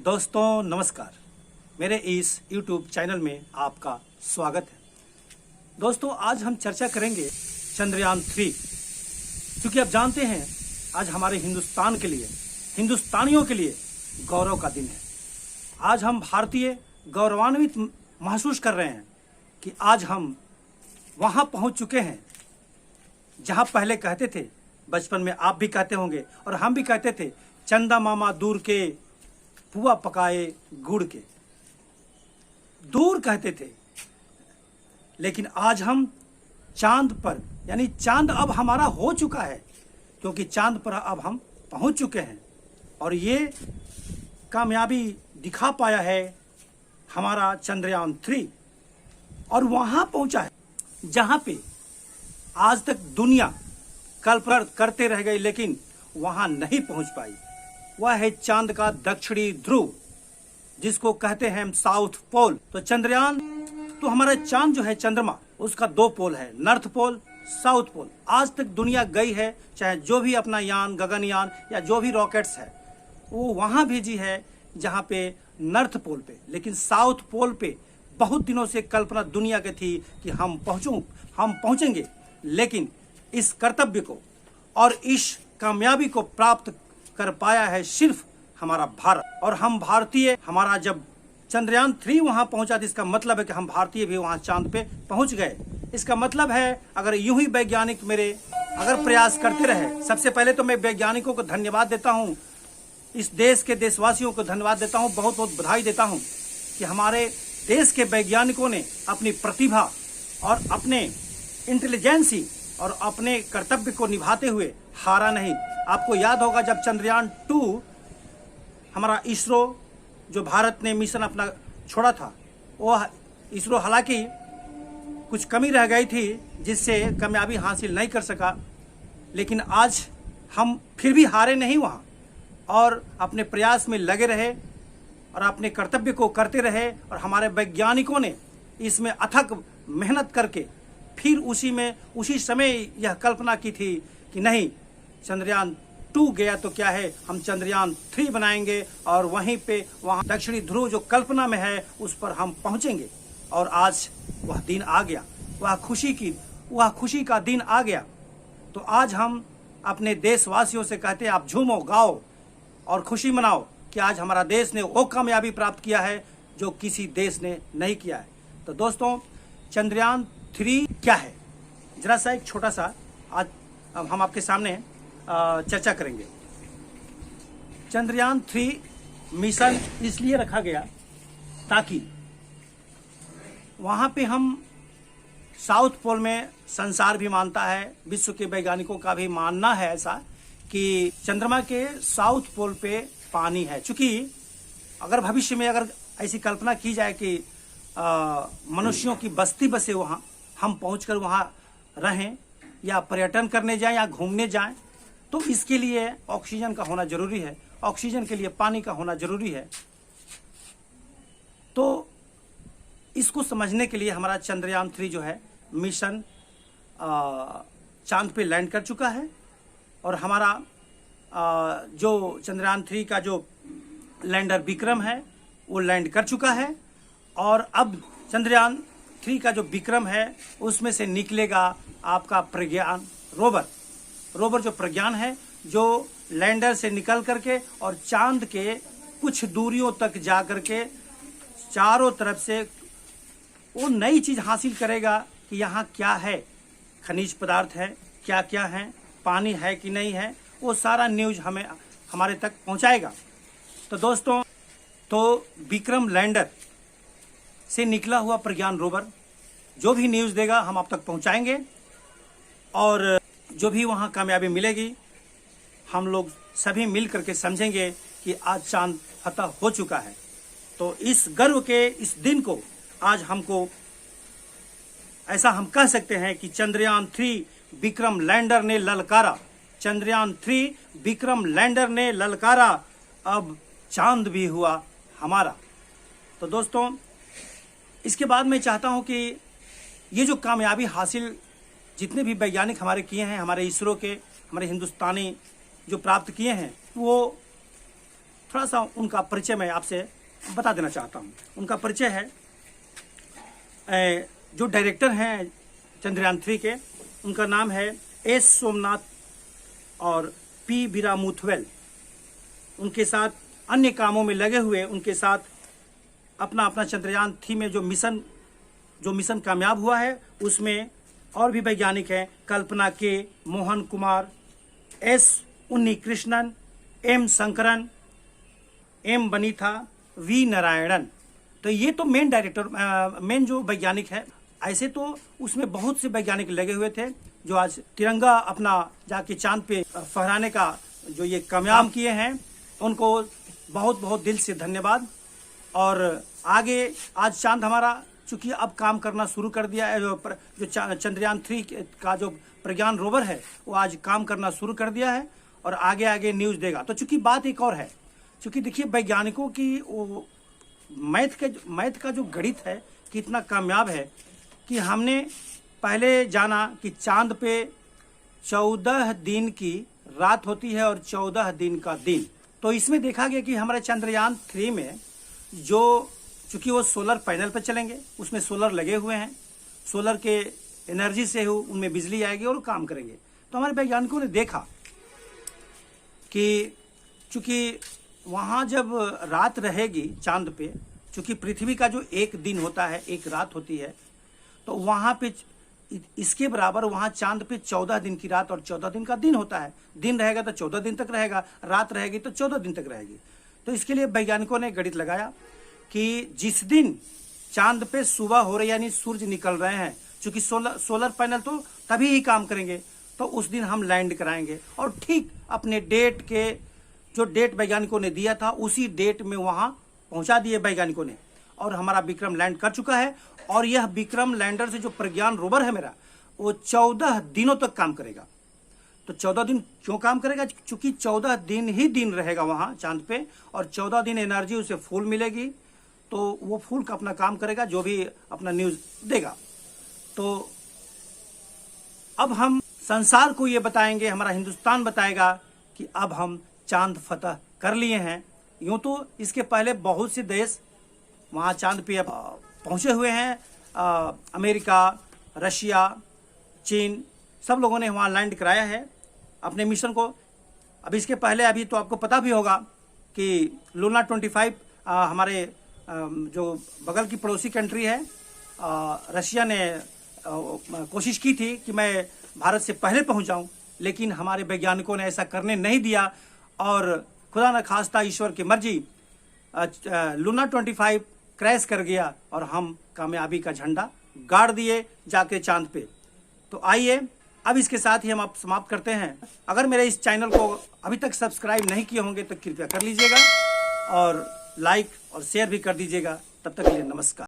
दोस्तों नमस्कार, मेरे इस YouTube चैनल में आपका स्वागत है। दोस्तों आज हम चर्चा करेंगे चंद्रयान 3। क्योंकि आप जानते हैं आज हमारे हिंदुस्तान के लिए, हिंदुस्तानियों के लिए गौरव का दिन है। आज हम भारतीय गौरवान्वित महसूस कर रहे हैं कि आज हम वहाँ पहुँच चुके हैं जहाँ पहले कहते थे, बचपन में आप भी कहते होंगे और हम भी कहते थे, चंदा मामा दूर के पुआ पकाए गुड़ के, दूर कहते थे। लेकिन आज हम चांद पर, यानी चांद अब हमारा हो चुका है, क्योंकि चांद पर अब हम पहुंच चुके हैं और ये कामयाबी दिखा पाया है हमारा चंद्रयान 3। और वहां पहुंचा है जहां पे आज तक दुनिया कल्पना करते रह गई, लेकिन वहां नहीं पहुंच पाई। वह है चांद का दक्षिणी ध्रुव, जिसको कहते हैं हम साउथ पोल। तो चंद्रयान, तो हमारा चांद जो है चंद्रमा, उसका दो पोल है, नॉर्थ पोल, साउथ पोल। आज तक दुनिया गई है, चाहे जो भी अपना यान, गगनयान या जो भी रॉकेट्स है, वो वहां भेजी है जहां पे नॉर्थ पोल पे। लेकिन साउथ पोल पे बहुत दिनों से कल्पना दुनिया की थी कि हम पहुंचेंगे। लेकिन इस कर्तव्य को और इस कामयाबी को प्राप्त कर पाया है सिर्फ हमारा भारत। और हम भारतीय, हमारा जब चंद्रयान 3 वहां पहुंचा तो इसका मतलब है कि हम भारतीय भी वहां चांद पे पहुंच गए। इसका मतलब है अगर यूं ही वैज्ञानिक मेरे अगर प्रयास करते रहे, सबसे पहले तो मैं वैज्ञानिकों को धन्यवाद देता हूं, इस देश के देशवासियों को धन्यवाद देता हूं, बहुत बहुत बधाई देता हूं कि हमारे देश के वैज्ञानिकों ने अपनी प्रतिभा और अपने इंटेलिजेंसी और अपने कर्तव्य को निभाते हुए हारा नहीं। आपको याद होगा जब चंद्रयान 2 हमारा इसरो, जो भारत ने मिशन अपना छोड़ा था, वो इसरो हालांकि कुछ कमी रह गई थी जिससे कामयाबी हासिल नहीं कर सका, लेकिन आज हम फिर भी हारे नहीं वहाँ, और अपने प्रयास में लगे रहे और अपने कर्तव्य को करते रहे। और हमारे वैज्ञानिकों ने इसमें अथक मेहनत करके फिर उसी समय यह कल्पना की थी कि नहीं, चंद्रयान 2 गया तो क्या है, हम चंद्रयान 3 बनाएंगे और वहाँ दक्षिणी ध्रुव जो कल्पना में है उस पर हम पहुंचेंगे। और आज वह दिन आ गया, वह खुशी का दिन आ गया। तो आज हम अपने देशवासियों से कहते हैं, आप झूमो, गाओ और खुशी मनाओ कि आज हमारा देश ने वो कामयाबी प्राप्त किया है जो किसी देश ने नहीं किया है। तो दोस्तों, चंद्रयान 3 क्या है, जरा सा एक छोटा सा आज हम आपके सामने चर्चा करेंगे। चंद्रयान 3 मिशन इसलिए रखा गया ताकि वहां पे हम, साउथ पोल में संसार भी मानता है, विश्व के वैज्ञानिकों का भी मानना है ऐसा कि चंद्रमा के साउथ पोल पे पानी है। चूंकि अगर भविष्य में अगर ऐसी कल्पना की जाए कि मनुष्यों की बस्ती बसे वहाँ, हम पहुंचकर वहाँ रहें या पर्यटन करने जाएं या घूमने जाएं, तो इसके लिए ऑक्सीजन का होना जरूरी है, ऑक्सीजन के लिए पानी का होना जरूरी है। तो इसको समझने के लिए हमारा चंद्रयान 3 जो है मिशन चांद पे लैंड कर चुका है। और हमारा जो चंद्रयान 3 का जो लैंडर विक्रम है वो लैंड कर चुका है। और अब चंद्रयान 3 का जो विक्रम है उसमें से निकलेगा आपका प्रज्ञान रोवर जो प्रज्ञान है, जो लैंडर से निकल करके और चांद के कुछ दूरियों तक जा करके चारों तरफ से वो नई चीज हासिल करेगा कि यहाँ क्या है, खनिज पदार्थ है, क्या क्या है, पानी है कि नहीं है, वो सारा न्यूज हमें हमारे तक पहुंचाएगा। तो दोस्तों, तो विक्रम लैंडर से निकला हुआ प्रज्ञान रोवर जो भी न्यूज देगा हम आप तक पहुंचाएंगे। और जो भी वहां कामयाबी मिलेगी, हम लोग सभी मिल करके समझेंगे कि आज चांद फतह हो चुका है। तो इस गर्व के इस दिन को आज हमको ऐसा हम कह सकते हैं कि चंद्रयान 3 विक्रम लैंडर ने ललकारा, चंद्रयान 3 विक्रम लैंडर ने ललकारा, अब चांद भी हुआ हमारा। तो दोस्तों, इसके बाद मैं चाहता हूं कि ये जो कामयाबी हासिल जितने भी वैज्ञानिक हमारे किए हैं, हमारे इसरो के, हमारे हिंदुस्तानी जो प्राप्त किए हैं, वो थोड़ा सा उनका परिचय मैं आपसे बता देना चाहता हूँ। उनका परिचय है, जो डायरेक्टर हैं चंद्रयान 3 के, उनका नाम है एस सोमनाथ और पी वीरामुथुवैल। उनके साथ अन्य कामों में लगे हुए, उनके साथ अपना चंद्रयान 3 में जो मिशन कामयाब हुआ है उसमें और भी वैज्ञानिक हैं, Kalpana K, Mohan Kumar, S Unnikrishnan, M Sankaran, M Banitha, V Narayanan. तो ये तो मेन जो वैज्ञानिक है। ऐसे तो उसमें बहुत से वैज्ञानिक लगे हुए थे जो आज तिरंगा अपना जाके चांद पे फहराने का जो ये कामयाब किए हैं, उनको बहुत बहुत दिल से धन्यवाद। और आगे आज चांद हमारा चूंकि अब काम करना शुरू कर दिया है, जो चंद्रयान 3 का जो प्रज्ञान रोवर है वो आज काम करना शुरू कर दिया है और आगे आगे न्यूज़ देगा। तो चूंकि बात एक और है, चूंकि देखिए वैज्ञानिकों की वो मैथ का जो गणित है कितना कामयाब है कि हमने पहले जाना कि चांद पे 14 दिन की रात होती है और 14 दिन का दिन। तो इसमें देखा गया कि हमारे चंद्रयान 3 में जो चूंकि वो सोलर पैनल पर चलेंगे, उसमें सोलर लगे हुए हैं, सोलर के एनर्जी से ही उनमें बिजली आएगी और काम करेंगे। तो हमारे वैज्ञानिकों ने देखा कि चूंकि वहाँ जब रात रहेगी चांद पे, चूंकि पृथ्वी का जो एक दिन होता है, एक रात होती है, तो वहाँ पे इसके बराबर वहाँ चांद पे 14 दिन की रात और 14 दिन का दिन होता है। दिन रहेगा तो 14 दिन तक रहेगा, रात रहेगी तो 14 दिन तक रहेगी। तो इसके लिए वैज्ञानिकों ने गणित लगाया कि जिस दिन चांद पे सुबह हो रही यानी सूरज निकल रहे हैं, चूंकि सोलर पैनल तो तभी ही काम करेंगे, तो उस दिन हम लैंड कराएंगे। और ठीक अपने डेट के जो डेट वैज्ञानिकों ने दिया था उसी डेट में वहां पहुंचा दिए वैज्ञानिकों ने, और हमारा विक्रम लैंड कर चुका है। और यह विक्रम लैंडर से जो प्रज्ञान रोवर है मेरा, वो 14 दिनों तक काम करेगा। तो 14 दिन क्यों काम करेगा? चूंकि 14 दिन ही दिन रहेगा वहां चांद पे, और 14 दिन एनर्जी उसे फुल मिलेगी, तो वो फुल का अपना काम करेगा, जो भी अपना न्यूज देगा। तो अब हम संसार को ये बताएंगे, हमारा हिंदुस्तान बताएगा कि अब हम चांद फतह कर लिए हैं। यूं तो इसके पहले बहुत से देश वहाँ चांद पे पहुँचे हुए हैं, अमेरिका, रशिया, चीन, सब लोगों ने वहाँ लैंड कराया है अपने मिशन को। अब इसके पहले अभी तो आपको पता भी होगा कि लूना 25 हमारे जो बगल की पड़ोसी कंट्री है, रशिया ने कोशिश की थी कि मैं भारत से पहले पहुंच जाऊं, लेकिन हमारे वैज्ञानिकों ने ऐसा करने नहीं दिया। और खुदा न खास्ता ईश्वर की मर्जी, लूना 25 क्रैश कर गया और हम कामयाबी का झंडा गाड़ दिए जाके चांद पे। तो आइए अब इसके साथ ही हम आप समाप्त करते हैं। अगर मेरे इस चैनल को अभी तक सब्सक्राइब नहीं किए होंगे तो कृपया कर लीजिएगा और लाइक और शेयर भी कर दीजिएगा। तब तक के लिए नमस्कार।